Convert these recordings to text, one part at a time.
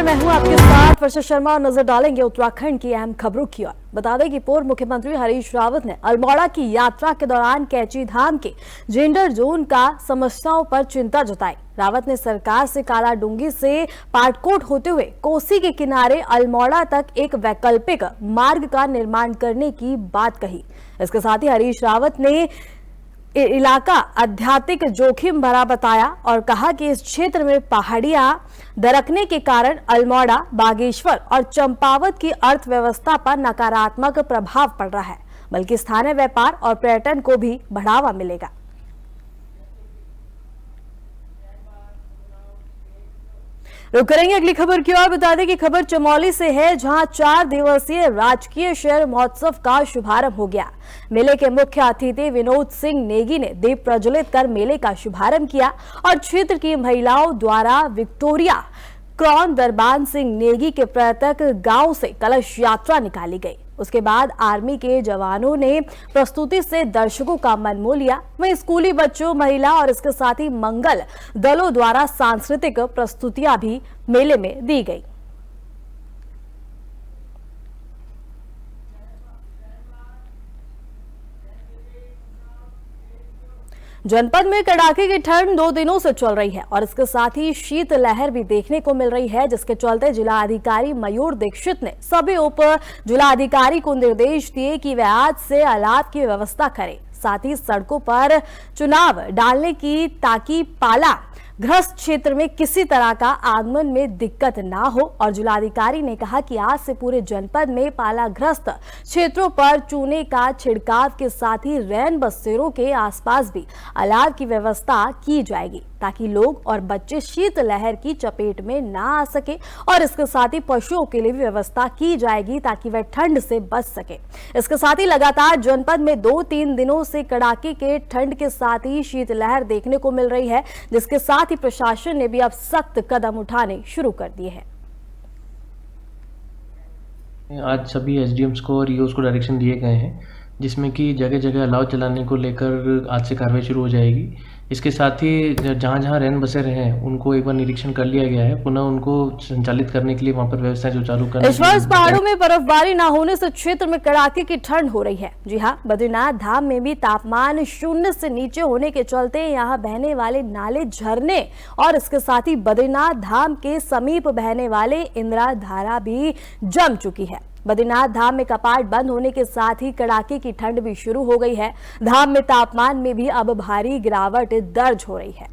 नमस्कार, मैं हूं आपके साथ वर्षा शर्मा और नजर डालेंगे उत्तराखंड की अहम खबरों की ओर। बता दें कि पूर्व मुख्यमंत्री हरीश रावत ने अल्मोड़ा की यात्रा के दौरान कैची धाम के जेंडर जोन का समस्याओं पर चिंता जताई। रावत ने सरकार से कालाडूंगी से पाटकोट होते हुए कोसी के किनारे अल्मोड़ा तक एक वैकल्पिक मार्ग का निर्माण करने की बात कही। इसके साथ ही हरीश रावत ने इलाका आध्यात्मिक जोखिम भरा बताया और कहा कि इस क्षेत्र में पहाड़ियां दरकने के कारण अल्मोड़ा, बागेश्वर और चंपावत की अर्थव्यवस्था पर नकारात्मक प्रभाव पड़ रहा है, बल्कि स्थानीय व्यापार और पर्यटन को भी बढ़ावा मिलेगा। रुक करेंगे अगली खबर की ओर। बता दें कि खबर चमोली से है, जहां 4 दिवसीय राजकीय शहर महोत्सव का शुभारंभ हो गया। मेले के मुख्य अतिथि विनोद सिंह नेगी ने दीप प्रज्वलित कर मेले का शुभारंभ किया और क्षेत्र की महिलाओं द्वारा विक्टोरिया क्रॉन दरबान सिंह नेगी के प्रत्येक गांव से कलश यात्रा निकाली गई। उसके बाद आर्मी के जवानों ने प्रस्तुति से दर्शकों का मन मोह लिया। वहीं स्कूली बच्चों, महिला और इसके साथ ही मंगल दलों द्वारा सांस्कृतिक प्रस्तुतियां भी मेले में दी गई। जनपद में कड़ाके की ठंड 2 दिनों से चल रही है और इसके साथ ही शीत लहर भी देखने को मिल रही है, जिसके चलते जिलाधिकारी मयूर दीक्षित ने सभी उप जिलाधिकारी को निर्देश दिए कि वे आज से अलाव की व्यवस्था करें, साथ ही सड़कों पर चुनाव डालने की, ताकि पाला ग्रस्त क्षेत्र में किसी तरह का आगमन में दिक्कत ना हो। और जिलाधिकारी ने कहा कि आज से पूरे जनपद में पालाग्रस्त क्षेत्रों पर चूने का छिड़काव के साथ ही रैन बसेरों के आसपास भी अलाव की व्यवस्था की जाएगी, ताकि लोग और बच्चे शीत लहर की चपेट में ना आ सके। और इसके साथ ही पशुओं के लिए भी व्यवस्था की जाएगी, ताकि वह ठंड से बच सके। इसके साथ ही लगातार जनपद में 2-3 दिनों से कड़ाके के ठंड के साथ ही शीत लहर देखने को मिल रही है, जिसके साथ ही प्रशासन ने भी अब सख्त कदम उठाने शुरू कर दिए हैं। आज सभी एसडीएम्स को और ईओस को डायरेक्शन दिए गए हैं, जिसमें कि जगह जगह अलाव चलाने को लेकर आज से कार्रवाई शुरू हो जाएगी। इसके साथ ही जहाँ जहाँ रैन बसेरे हैं उनको एक बार निरीक्षण कर लिया गया है, पुनः उनको संचालित करने के लिए वहाँ पर व्यवस्था जो चालू करना। इस वर्ष पहाड़ों में बर्फबारी न होने से क्षेत्र में कड़ाके की ठंड हो रही है। जी हाँ, बद्रीनाथ धाम में भी तापमान 0 से नीचे होने के चलते यहाँ बहने वाले नाले, झरने और इसके साथ ही बद्रीनाथ धाम के समीप बहने वाले इंदिरा धारा भी जम चुकी है। बद्रीनाथ धाम में कपाट बंद होने के साथ ही कड़ाके की ठंड भी शुरू हो गई है। धाम में तापमान में भी अब भारी गिरावट दर्ज हो रही है।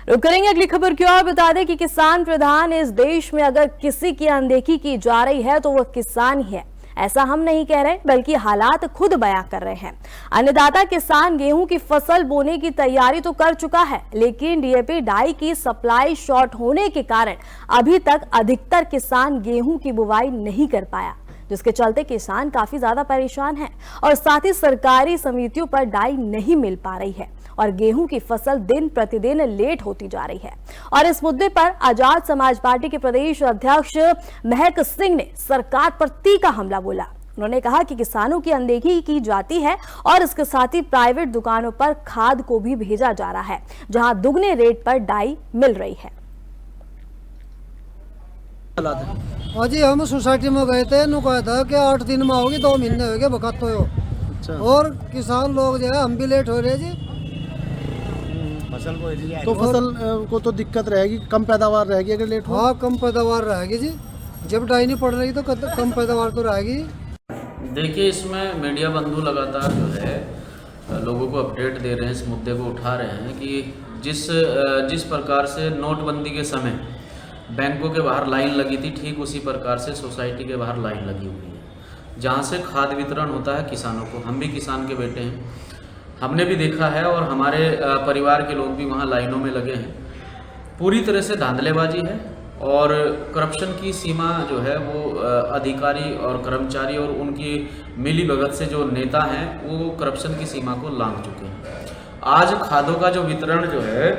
रुक करेंगे अगली खबर की ओर। बता दें कि किसान प्रधान इस देश में अगर किसी की अनदेखी की जा रही है तो वह किसान ही है। ऐसा हम नहीं कह रहे, बल्कि हालात खुद बयां कर रहे हैं। अन्नदाता किसान गेहूं की फसल बोने की तैयारी तो कर चुका है, लेकिन डीएपी डाई की सप्लाई शॉर्ट होने के कारण अभी तक अधिकतर किसान गेहूं की बुवाई नहीं कर पाया, जिसके चलते किसान काफी ज्यादा परेशान है। और साथ ही सरकारी समितियों पर डाई नहीं मिल पा रही है और गेहूं की फसल दिन प्रतिदिन लेट होती जा रही है। और इस मुद्दे पर आजाद समाज पार्टी के प्रदेश अध्यक्ष महक सिंह ने सरकार पर तीखा हमला बोला। उन्होंने कहा कि किसानों की अनदेखी की जाती है और इसके साथ ही प्राइवेट दुकानों पर खाद को भी भेजा जा रहा है, जहां दुगने रेट पर डाई मिल रही है। हाँ जी, हम सोसाइटी में गए थे, नु कहा था कि 8 दिन में होगी, 2 महीने हो गए बखत तो हो। अच्छा। और किसान लोग जो है हम भी लेट हो रहे जी। तो फसल को तो दिक्कत रहेगी, कम पैदावार रहेगी अगर लेट हो। हाँ, कम पैदावार रहेगी जी, जब डाई नहीं पड़ रही तो कम पैदावार तो रहेगी। देखिए, इसमें मीडिया बंधु लगातार जो है लोगों को अपडेट दे रहे हैं, इस मुद्दे को उठा रहे हैं कि जिस प्रकार से नोटबंदी के समय बैंकों के बाहर लाइन लगी थी, ठीक उसी प्रकार से सोसाइटी के बाहर लाइन लगी हुई है, जहाँ से खाद वितरण होता है किसानों को। हम भी किसान के बेटे हैं, हमने भी देखा है और हमारे परिवार के लोग भी वहाँ लाइनों में लगे हैं। पूरी तरह से धांधलेबाजी है और करप्शन की सीमा जो है वो अधिकारी और कर्मचारी और उनकी मिली भगत से जो नेता हैं वो करप्शन की सीमा को लांघ चुके हैं। आज खादों का जो वितरण जो है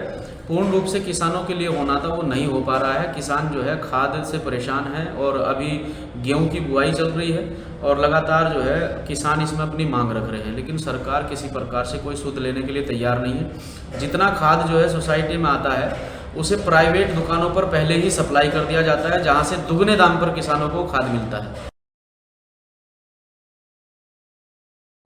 पूर्ण रूप से किसानों के लिए होना था वो नहीं हो पा रहा है। किसान जो है खाद से परेशान है और अभी गेहूं की बुआई चल रही है और लगातार जो है किसान इसमें अपनी मांग रख रहे हैं, लेकिन सरकार किसी प्रकार से कोई सूद लेने के लिए तैयार नहीं है। जितना खाद जो है सोसाइटी में आता है उसे प्राइवेट दुकानों पर पहले ही सप्लाई कर दिया जाता है, जहां से दुगने दाम पर किसानों को खाद मिलता है।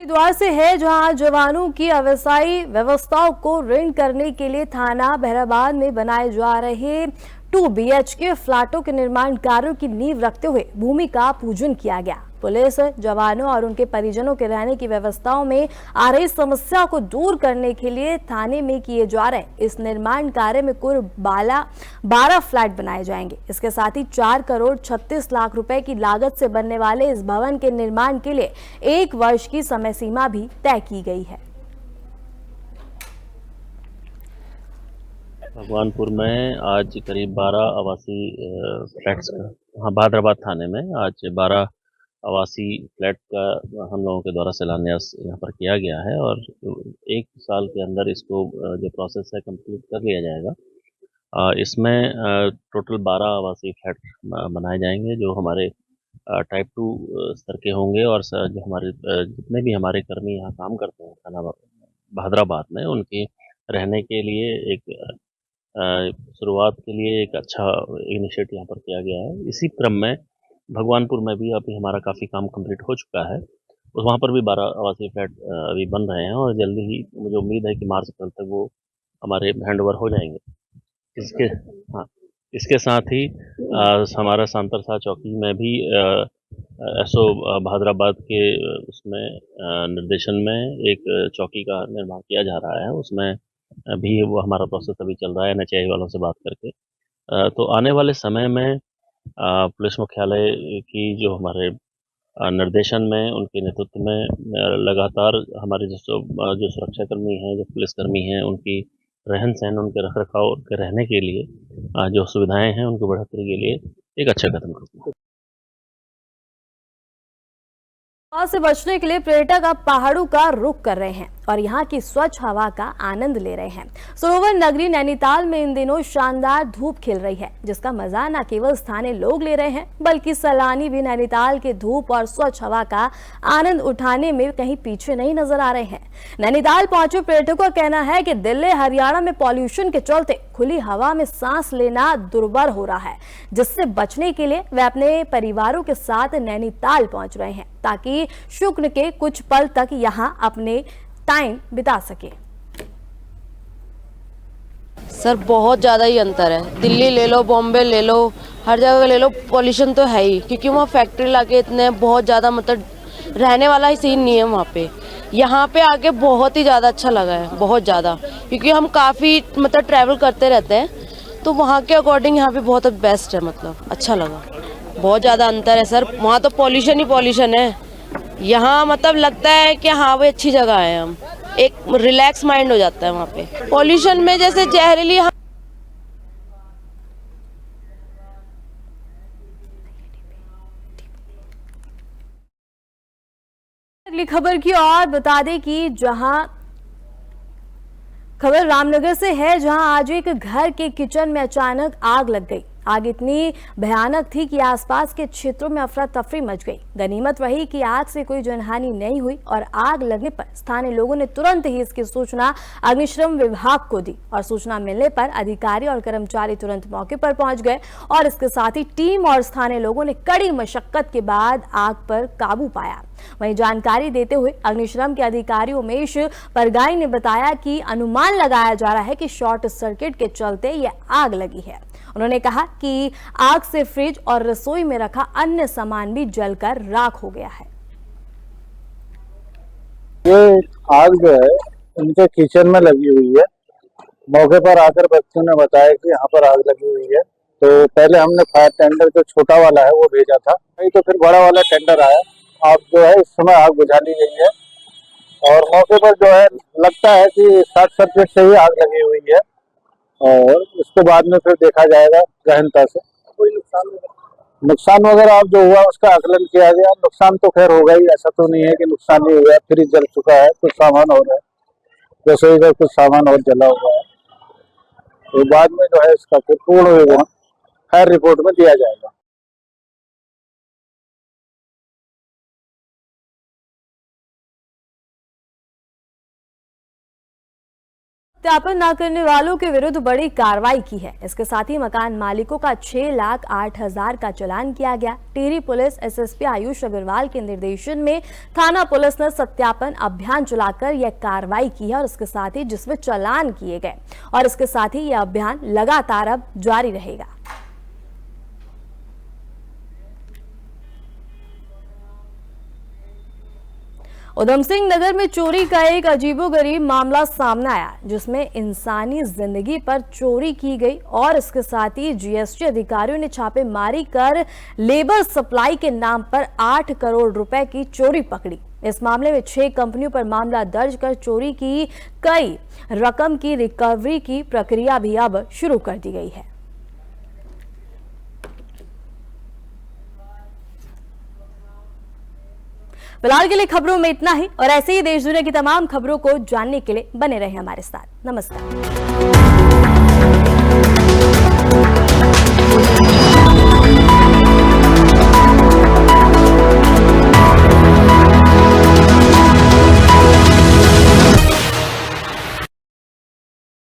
द्वार से है जहां जवानों की अव्यवसायी व्यवस्थाओं को ऋण करने के लिए थाना बहराबाद में बनाए जा रहे 2 BHK फ्लैटों के निर्माण कार्यों की नींव रखते हुए भूमि का पूजन किया गया। पुलिस जवानों और उनके परिजनों के रहने की व्यवस्थाओं में आ रही समस्या को दूर करने के लिए थाने में किए जा रहे इस निर्माण कार्य में कुल 12 फ्लैट बनाए जाएंगे। इसके साथ ही 4 करोड़ 36 लाख रुपए की लागत से बनने वाले इस भवन के निर्माण के लिए 1 वर्ष की समय सीमा भी तय की गई है। भगवानपुर में आज करीब 12 आवासीय फ्लैट्स का, हाँ, बहादुराबाद थाने में आज 12 आवासीय फ्लैट का हम लोगों के द्वारा शिलान्यास यहाँ पर किया गया है और 1 साल के अंदर इसको जो प्रोसेस है कंप्लीट कर लिया जाएगा। इसमें टोटल 12 आवासीय फ्लैट बनाए जाएंगे जो हमारे टाइप 2 स्तर के होंगे और जो हमारे जितने भी हमारे कर्मी यहाँ काम करते हैं थाना बहादुराबाद में, उनके रहने के लिए एक शुरुआत के लिए एक अच्छा इनिशिएटिव यहाँ पर किया गया है। इसी क्रम में भगवानपुर में भी अभी हमारा काफ़ी काम कंप्लीट हो चुका है, वहाँ पर भी 12 आवासीय फ्लैट अभी बन रहे हैं और जल्दी ही मुझे उम्मीद है कि मार्च अप्रैल तक वो हमारे हैंडओवर हो जाएंगे। इसके साथ ही हमारा सांतरसा चौकी में भी एसओ बहादुराबाद के उसमें निर्देशन में एक चौकी का निर्माण किया जा रहा है। उसमें भी वो हमारा प्रोसेस अभी चल रहा है NHAI वालों से बात करके। तो आने वाले समय में पुलिस मुख्यालय की जो हमारे निर्देशन में, उनके नेतृत्व में लगातार हमारे जो सुरक्षाकर्मी हैं, जो पुलिसकर्मी हैं, उनकी रहन सहन, उनके रख रखाव, उनके रहने के लिए जो सुविधाएं हैं उनको बढ़ाने के लिए एक अच्छा कदम करते हैं। हवा से बचने के लिए पर्यटक अब पहाड़ों का रुख कर रहे हैं और यहाँ की स्वच्छ हवा का आनंद ले रहे हैं। सरोवर नगरी नैनीताल में इन दिनों शानदार धूप खिल रही है, जिसका मजा न केवल स्थानीय लोग ले रहे हैं बल्कि सैलानी भी नैनीताल के धूप और स्वच्छ हवा का आनंद उठाने में कहीं पीछे नहीं नजर आ रहे हैं। नैनीताल पहुंचे पर्यटकों का कहना है कि दिल्ली हरियाणा में पॉल्यूशन के चलते खुली हवा में सांस लेना दुर्भर हो रहा है, जिससे बचने के लिए वे अपने परिवारों के साथ नैनीताल पहुंच रहे हैं ताकि शुक्र के कुछ पल तक यहां अपने टाइम बिता सके। सर बहुत ज़्यादा ही अंतर है। दिल्ली ले लो, बॉम्बे ले लो, हर जगह ले लो, पॉल्यूशन तो है ही, क्योंकि वहाँ फैक्ट्री लाके इतने बहुत ज़्यादा, मतलब रहने वाला ही सीन नहीं है वहाँ पे। यहाँ पे आके बहुत ही ज़्यादा अच्छा लगा है, बहुत ज़्यादा, क्योंकि हम काफ़ी मतलब ट्रैवल करते रहते हैं, तो वहाँ के अकॉर्डिंग यहाँ पे बहुत बेस्ट है, मतलब अच्छा लगा। बहुत ज़्यादा अंतर है सर, वहाँ तो पॉल्यूशन ही पॉल्यूशन है, यहाँ मतलब लगता है कि हाँ वो अच्छी जगह है, हम एक रिलैक्स माइंड हो जाता है वहाँ पे। पॉल्यूशन में जैसे जहरीली, अगली खबर की ओर बता दें कि जहां खबर रामनगर से है, जहां आज एक घर के किचन में अचानक आग लग गई। आग इतनी भयानक थी कि आसपास के क्षेत्रों में अफरा तफरी मच गई। गनीमत रही कि आग से कोई जनहानि नहीं हुई और आग लगने पर स्थानीय लोगों ने तुरंत ही इसकी सूचना अग्निशमन विभाग को दी और सूचना मिलने पर अधिकारी और कर्मचारी तुरंत मौके पर पहुंच गए और इसके साथ ही टीम और स्थानीय लोगों ने कड़ी मशक्कत के बाद आग पर काबू पाया। वहीं जानकारी देते हुए अग्निशमन के अधिकारी उमेश परगाई ने बताया कि अनुमान लगाया जा रहा है कि शॉर्ट सर्किट के चलते यह आग लगी है। उन्होंने कहा कि आग से फ्रिज और रसोई में रखा अन्य सामान भी जलकर राख हो गया है। ये आग जो है उनके किचन में लगी हुई है। मौके पर आकर बच्चों ने बताया कि यहाँ पर आग लगी हुई है, तो पहले हमने फायर टेंडर जो छोटा वाला है वो भेजा था, नहीं तो फिर बड़ा वाला टेंडर आया। आग जो है इस समय आग बुझा ली गई है और मौके पर जो है लगता है कि शॉर्ट सर्किट से ही आग लगी हुई है और उसके बाद में फिर देखा जाएगा गहनता से। कोई नुकसान वगैरह अब जो हुआ उसका आकलन किया गया। नुकसान तो खैर होगा ही, ऐसा तो नहीं है कि नुकसान नहीं हुआ। फ्रिज जल चुका है, कुछ सामान और है, रसोई का कुछ सामान और जला हुआ है। तो बाद में जो है इसका फिर पूर्ण विवरण हर रिपोर्ट में दिया जाएगा। सत्यापन न करने वालों के विरुद्ध बड़ी कार्रवाई की है। इसके साथ ही मकान मालिकों का 6,08,000 का चालान किया गया। टिहरी पुलिस एसएसपी आयुष अग्रवाल के निर्देशन में थाना पुलिस ने सत्यापन अभियान चलाकर यह कार्रवाई की है और इसके साथ ही जिसमें चालान किए गए और इसके साथ ही यह अभियान लगातार अब जारी रहेगा। उधम सिंह नगर में चोरी का एक अजीबोगरीब मामला सामने आया, जिसमें इंसानी जिंदगी पर चोरी की गई और इसके साथ ही जीएसटी अधिकारियों ने छापेमारी कर लेबर सप्लाई के नाम पर 8 करोड़ रुपए की चोरी पकड़ी। इस मामले में 6 कंपनियों पर मामला दर्ज कर चोरी की कई रकम की रिकवरी की प्रक्रिया भी अब शुरू कर दी गई है। फिलहाल के लिए खबरों में इतना ही और ऐसे ही देश दुनिया की तमाम खबरों को जानने के लिए बने रहे हमारे साथ। नमस्कार।